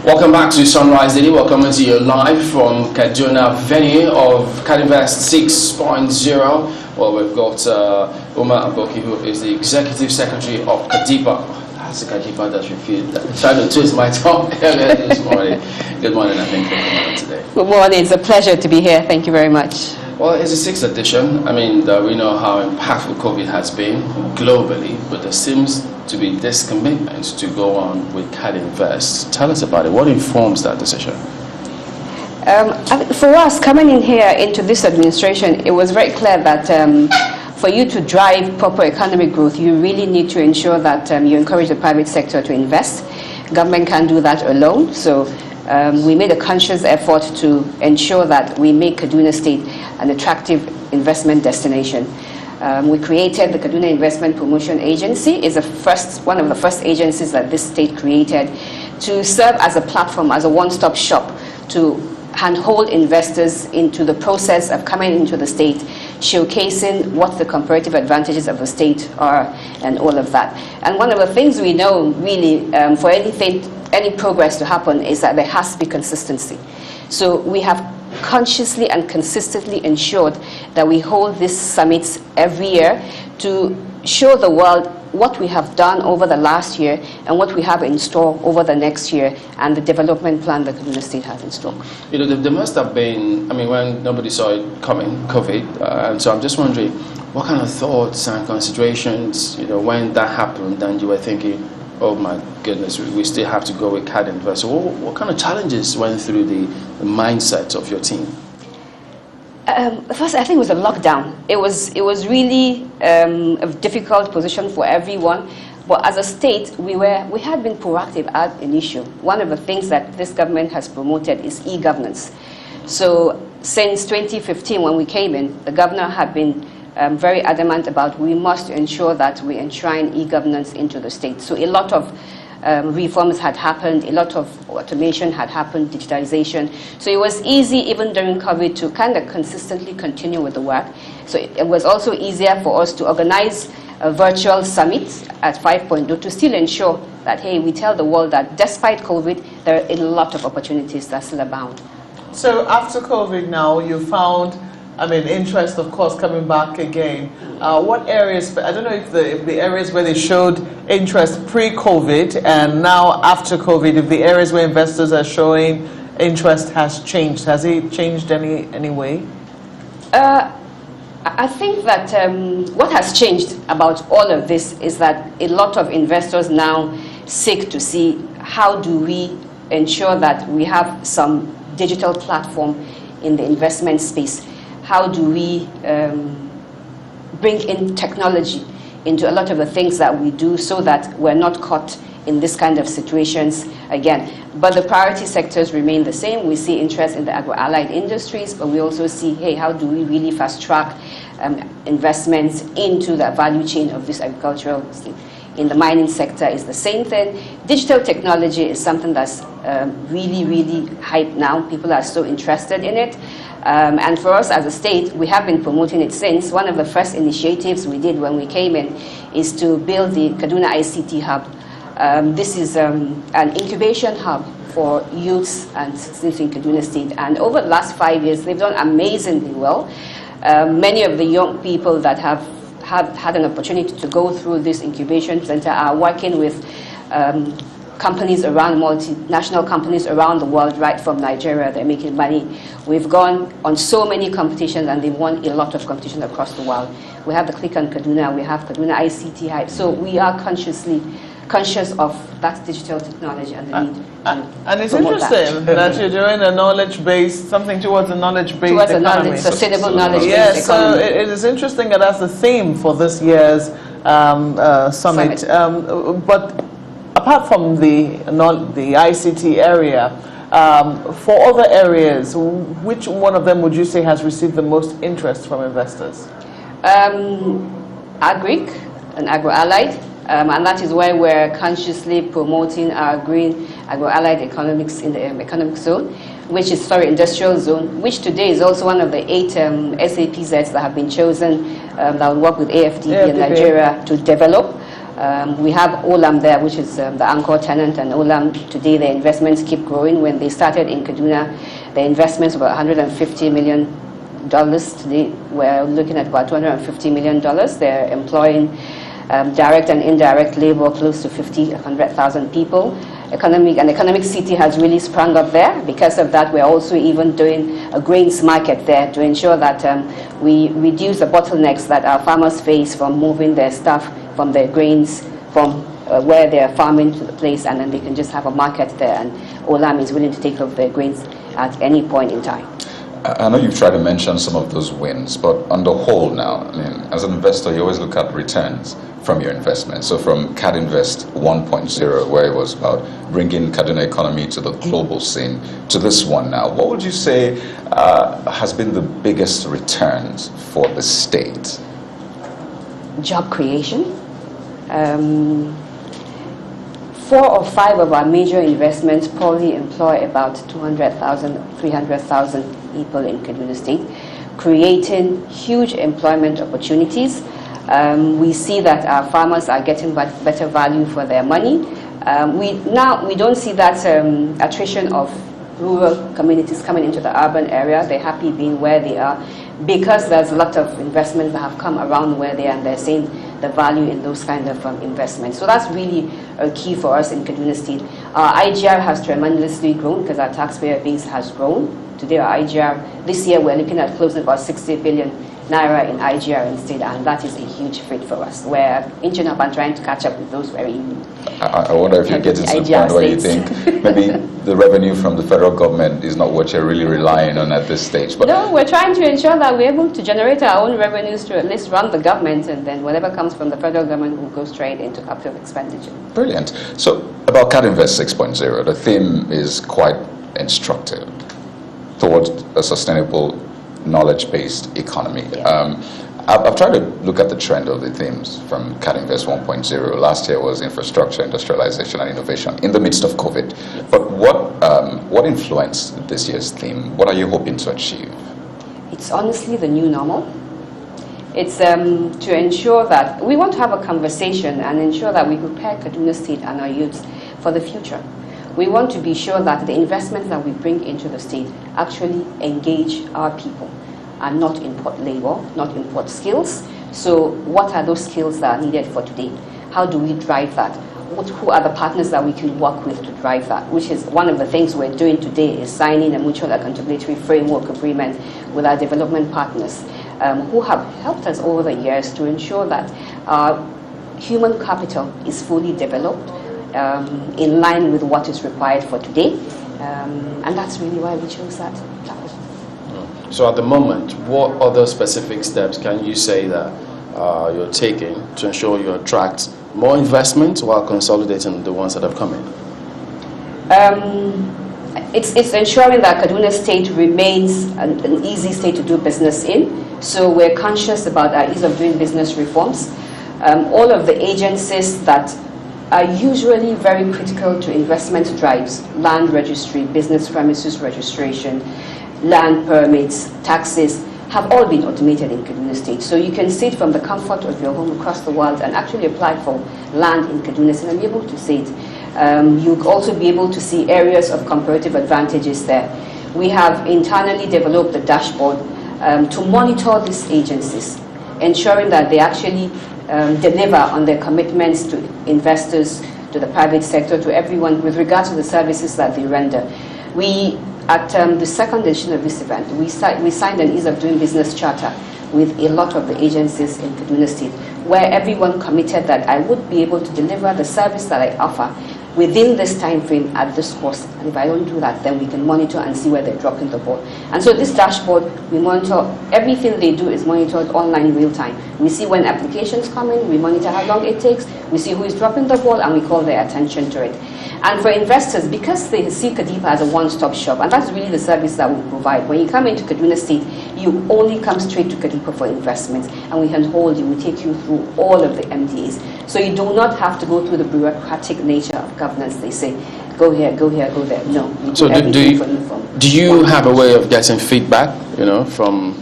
Welcome back to Sunrise Daily. We're coming to you live from Kaduna venue of Kadinvest 6.0. Well, we've got Umar Aboki, who is the Executive Secretary of KADIPA. That's the KADIPA that's refused. Trying to twist my tongue earlier this morning. Good morning, and thank you for coming on today. Good morning. It's a pleasure to be here. Thank you very much. Well, it's the 6th edition. I mean, we know how impactful COVID has been globally, but there seems to be this commitment to go on with Kadinvest. Tell us about it. What informs that decision? For us, coming in here into this administration, it was very clear that for you to drive proper economic growth, you really need to ensure that you encourage the private sector to invest. Government can't do that alone, so we made a conscious effort to ensure that we make Kaduna State an attractive investment destination. We created the Kaduna Investment Promotion Agency. It's one of the first agencies that this state created to serve as a platform, as a one-stop shop to handhold investors into the process of coming into the state, showcasing what the comparative advantages of the state are and all of that. And one of the things we know really for any progress to happen is that there has to be consistency. So we have consciously and consistently ensured that we hold these summits every year to show the world what we have done over the last year and what we have in store over the next year and the development plan that Kaduna State has in store. You know, there must have been, I mean, when nobody saw it coming, COVID, and so I'm just wondering, what kind of thoughts and considerations, you know, when that happened and you were thinking, oh my goodness, we still have to go with Kadinvest. So what kind of challenges went through the mindset of your team? First, I think it was a lockdown. It was really a difficult position for everyone. But as a state, we had been proactive at an issue. One of the things that this government has promoted is e-governance. So since 2015, when we came in, the governor had been very adamant about we must ensure that we enshrine e-governance into the state. So a lot of reforms had happened, a lot of automation had happened, digitalization. So it was easy, even during COVID, to kind of consistently continue with the work. So it was also easier for us to organize a virtual summit at 5.0 to still ensure that, hey, we tell the world that despite COVID, there are a lot of opportunities that still abound. So after COVID now, you found, I mean, interest, of course, coming back again. What areas, I don't know if the areas where they showed interest pre-COVID and now after COVID, if the areas where investors are showing interest has changed. Has it changed any way? I think that what has changed about all of this is that a lot of investors now seek to see how do we ensure that we have some digital platform in the investment space. How do we bring in technology into a lot of the things that we do so that we're not caught in this kind of situations again. But the priority sectors remain the same. We see interest in the agro-allied industries, but we also see, hey, how do we really fast-track investments into the value chain of this agricultural thing? In the mining sector is the same thing. Digital technology is something that's really, really hyped now. People are so interested in it. And for us as a state, we have been promoting it since. One of the first initiatives we did when we came in is to build the Kaduna ICT Hub. This is an incubation hub for youths and citizens in Kaduna State. And over the last 5 years, they've done amazingly well. Many of the young people that have had an opportunity to go through this incubation center are working with companies around, multinational companies around the world, right from Nigeria. They're making money. We've gone on so many competitions and they've won a lot of competitions across the world. We have the Click on Kaduna, we have Kaduna ICT Hype. So we are conscious of that digital technology and the need. And it's interesting that you're doing a knowledge-based, something towards a knowledge-based economy. Sustainable knowledge-based yes, economy. So it is interesting that that's the theme for this year's summit. But apart from the ICT area, for other areas, which one of them would you say has received the most interest from investors? Agric and agro-allied. And that is why we're consciously promoting our green agro-allied economics in the economic zone, which is, industrial zone, which today is also one of the 8 SAPZs that have been chosen that will work with AFDB in Nigeria to develop. We have Olam there, which is the anchor tenant, and Olam today their investments keep growing. When they started in Kaduna, their investments were $150 million. Today we're looking at about $250 million. They're employing direct and indirect labor close to 100,000 people. An economic city has really sprung up there. Because of that, we're also even doing a grains market there to ensure that we reduce the bottlenecks that our farmers face from moving their stuff from their grains from where they're farming to the place, and then they can just have a market there, and Olam is willing to take off their grains at any point in time. I know you've tried to mention some of those wins, but on the whole now, I mean, as an investor, you always look at returns from your investment. So from Kadinvest 1.0, where it was about bringing Kaduna economy to the global scene, to this one now, what would you say has been the biggest returns for the state? Job creation. 4 or 5 of our major investments probably employ about 200,000, 300,000 people in Kaduna State, creating huge employment opportunities. We see that our farmers are getting better value for their money. We don't see that attrition of rural communities coming into the urban area. They're happy being where they are because there's a lot of investments that have come around where they are, and they're seeing the value in those kind of investments. So that's really a key for us in Kaduna State. Our IGR has tremendously grown because our taxpayer base has grown. Today our IGR, this year we're looking at close to about 60 billion naira in IGR instead, and that is a huge feat for us. We're inching up and trying to catch up with those very I wonder if you're getting to the point where you think maybe the revenue from the federal government is not what you're really relying on at this stage. But no, we're trying to ensure that we're able to generate our own revenues to at least run the government, and then whatever comes from the federal government will go straight into capital expenditure. Brilliant. So about Kadinvest 6.0, the theme is quite instructive towards a sustainable knowledge-based economy. Yeah. I've tried to look at the trend of the themes from Kadinvest 1.0. Last year was infrastructure, industrialization, and innovation in the midst of COVID. Yes. But what influenced this year's theme? What are you hoping to achieve? It's honestly the new normal. It's to ensure that we want to have a conversation and ensure that we prepare Kaduna State and our youths for the future. We want to be sure that the investments that we bring into the state actually engage our people and not import labor, not import skills. So what are those skills that are needed for today? How do we drive that? Who are the partners that we can work with to drive that? Which is one of the things we're doing today, is signing a mutual accountability framework agreement with our development partners who have helped us over the years to ensure that our human capital is fully developed in line with what is required for today. And that's really why we chose that topic. So at the moment, what other specific steps can you say that you're taking to ensure you attract more investment while consolidating the ones that have come in? It's ensuring that Kaduna State remains an easy state to do business in. So we're conscious about our ease of doing business reforms. All of the agencies that are usually very critical to investment drives, land registry, business premises registration, land permits, taxes, have all been automated in Kaduna State. So you can sit from the comfort of your home across the world and actually apply for land in Kaduna State and be able to see it. You'll also be able to see areas of comparative advantages there. We have internally developed a dashboard to monitor these agencies, ensuring that they actually deliver on their commitments to investors, to the private sector, to everyone with regard to the services that they render. At the second edition of this event, we signed an ease of doing business charter with a lot of the agencies in Kaduna State, where everyone committed that I would be able to deliver the service that I offer within this time frame at this cost. And if I don't do that, then we can monitor and see where they're dropping the ball. And so this dashboard, we monitor everything they do is monitored online real time. We see when applications come in, we monitor how long it takes, we see who is dropping the ball, and we call their attention to it. And for investors, because they see KADIPA as a one-stop shop, and that's really the service that we provide. When you come into Kaduna State, you only come straight to KADIPA for investments, and we can hold you, we take you through all of the MDAs. So you do not have to go through the bureaucratic nature of governance. They say, go here, go here, go there. No. So do you have a way of getting feedback, from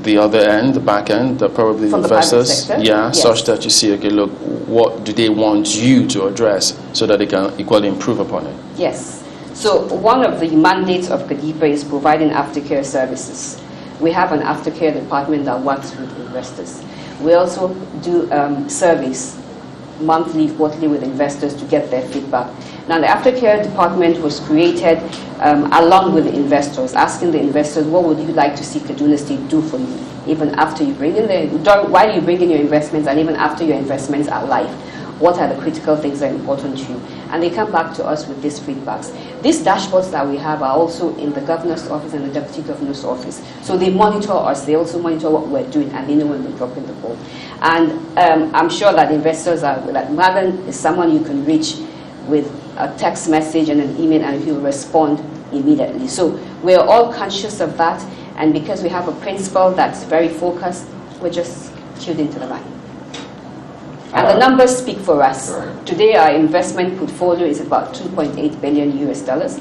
the other end, the back end, probably from investors? The private sector? Yeah, yes. Such that you see, okay, look, what do they want you to address so that they can equally improve upon it? Yes. So one of the mandates of KADIPA is providing aftercare services. We have an aftercare department that works with investors. We also do surveys monthly, quarterly with investors to get their feedback. Now the aftercare department was created along with the investors, asking the investors, what would you like to see Kaduna State do for you, even after you bring in while you bring in your investments and even after your investments are live. What are the critical things that are important to you? And they come back to us with these feedbacks. These dashboards that we have are also in the governor's office and the deputy governor's office. So they monitor us, they also monitor what we're doing, and they know when we're dropping the ball. And I'm sure that investors are, that Marvin is someone you can reach with a text message and an email, and he'll respond immediately. So we're all conscious of that, and because we have a principal that's very focused, we're just tuned into the line. And the numbers speak for us. Today, our investment portfolio is about $2.8 billion US.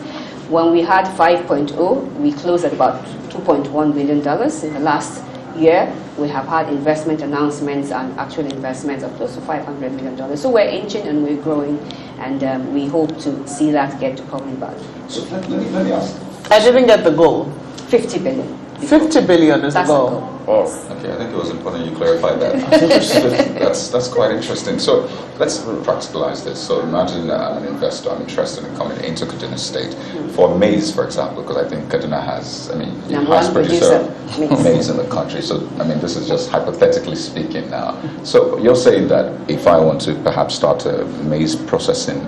When we had 5.0, we closed at about $2.1 billion. In the last year, we have had investment announcements and actual investments of close to $500 million. So we're inching and we're growing, and we hope to see that get to probably about. So let me ask. I didn't get the goal. 50 billion. 50 billion is the That's goal. Oh, okay. I think it was important you clarified that. That's quite interesting. So let's practicalize this. So imagine I'm an investor. I'm interested in coming into Kaduna State for maize, for example, because I think Kaduna has, the highest producer of maize in the country. So this is just hypothetically speaking now. So you're saying that if I want to perhaps start a maize processing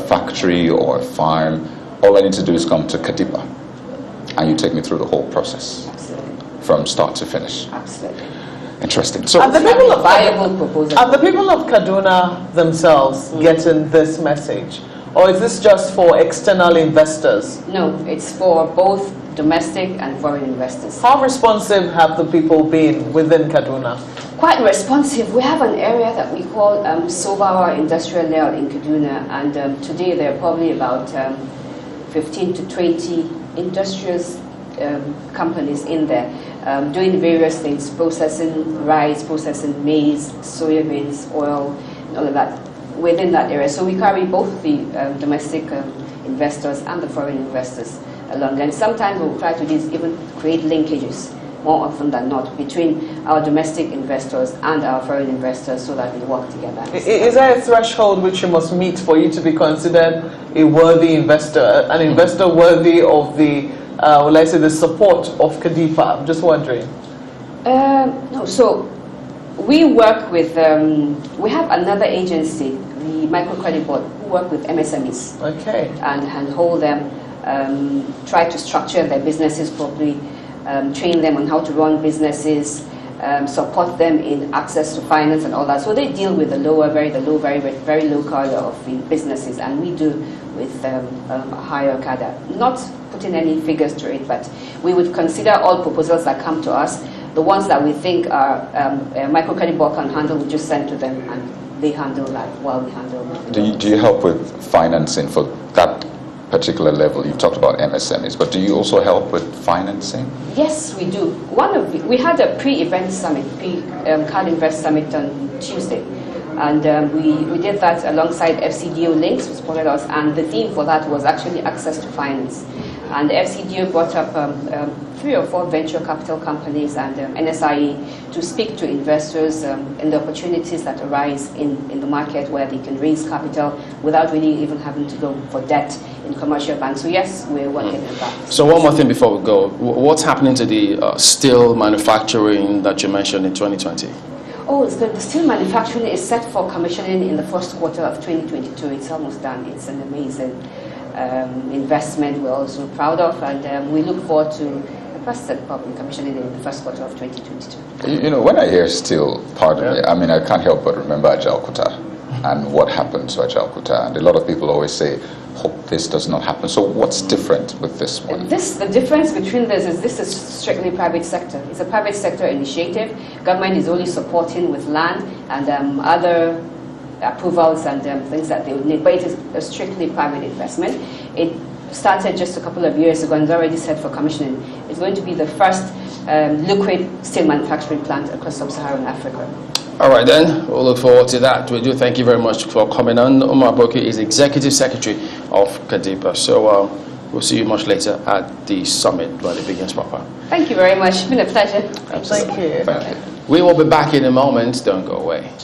factory or a farm, all I need to do is come to KADIPA, and you take me through the whole process. Absolutely. From start to finish. Absolutely. Interesting. So, Are the people of viable proposal. Are the people of Kaduna themselves getting this message, or is this just for external investors? No, it's for both domestic and foreign investors. How responsive have the people been within Kaduna? Quite responsive. We have an area that we call Sobawa Industrial Layout in Kaduna, and today there are probably about 15 to 20 industrious companies in there doing various things, processing rice, processing maize, soya beans, oil, and all of that within that area. So we carry both the domestic investors and the foreign investors along. And sometimes what we try to do is even create linkages, more often than not, between our domestic investors and our foreign investors so that we work together. Is there a threshold which you must meet for you to be considered a worthy investor, an investor worthy of the, the support of KADIPA? I'm just wondering. No, so we work with, we have another agency, the Microcredit Board, who work with MSMEs. Okay. And hold them, try to structure their businesses properly, train them on how to run businesses, support them in access to finance and all that. So they deal with the very low cadre of the businesses, and we do with a higher cadre. Not putting any figures to it, but we would consider all proposals that come to us. The ones that we think our Microcredit Board can handle, we just send to them, and they handle that while we handle. Do you help with financing for that particular level? You've talked about MSMEs, but do you also help with financing? Yes, we do. We had a pre-event summit, Kadinvest Summit on Tuesday, and we did that alongside FCDO Links, who supported us, and the theme for that was actually access to finance. And FCDO brought up 3 or 4 venture capital companies and NSIE to speak to investors and the opportunities that arise in the market where they can raise capital without really even having to go for debt in commercial banks. So yes, we're working on that. So one more thing before we go. What's happening to the steel manufacturing that you mentioned in 2020? Oh, the steel manufacturing is set for commissioning in the first quarter of 2022. It's almost done. It's an amazing investment we're also proud of, and we look forward to the first probably commissioning in the first quarter of 2022. When I hear steel, pardon me, I can't help but remember Ajalkuta and what happened to Ajalkuta, and a lot of people always say, hope this does not happen. So what's different with this one? The difference between this is strictly private sector. It's a private sector initiative. Government is only supporting with land and other approvals and things that they would need, but it is a strictly private investment. It started just a couple of years ago and is already set for commissioning. It's going to be the first liquid steel manufacturing plant across sub-Saharan Africa. All right then, we'll look forward to that. We do thank you very much for coming on. Umar Aboki is Executive Secretary of KADIPA. So we'll see you much later at the summit when it begins proper. Thank you very much. It's been a pleasure. Thank you. Thank you. We will be back in a moment. Don't go away.